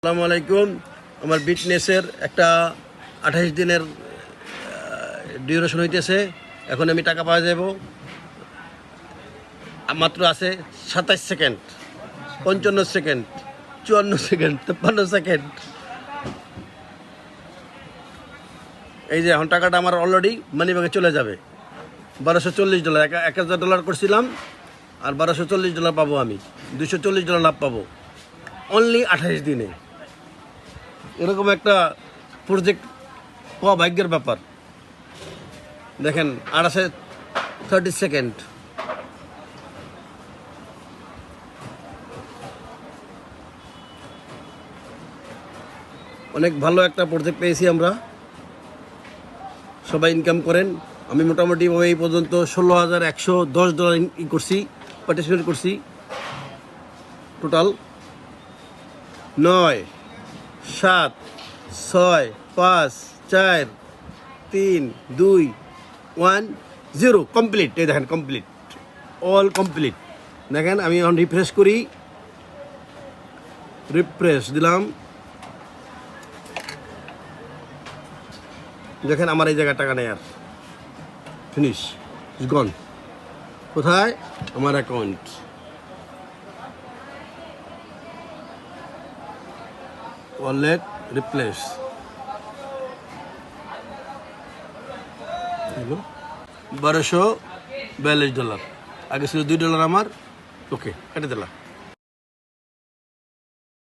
আসসালামু আলাইকুম। আমার বিটনেসের একটা 28 দিনের ডিউরেশন হইতেছে। এখন আমি টাকা পাওয়া যাব। মাত্র আছে 27 সেকেন্ড, 55 সেকেন্ড, 54 সেকেন্ড, 53 সেকেন্ড। এই যে এখন টাকাটা আমার অলরেডি মানিব্যাগে চলে যাবে। $1240, $1000 করছিলাম, আর $1240 পাবো। আমি $240 লাভ পাবো অনলি 28 দিনে। এরকম একটা প্রজেক্ট পাওয়া ভাগ্যের ব্যাপার। দেখেন, আর আছে 30 সেকেন্ড। অনেক ভালো একটা প্রজেক্ট পেয়েছি আমরা। সবাই ইনকাম করেন। আমি মোটামুটি এই পর্যন্ত $16,110 করছি, পার্টিসিপেট করছি। Total 9, 7, 6, 5, 4, 3, 2, 1, 0 complete. এই দেখেন, কমপ্লিট, অল কমপ্লিট। দেখেন, আমি এখন রিফ্রেশ করি, রিফ্রেশ দিলাম। দেখেন, আমার এই জায়গায় টাকা নেই আর। ফিনিশ, ইজ গন। কোথায়? আমার অ্যাকাউন্ট। Wallet replace $1242। আগে ছিল $2 আমার। ওকে, কেটে দিলাম।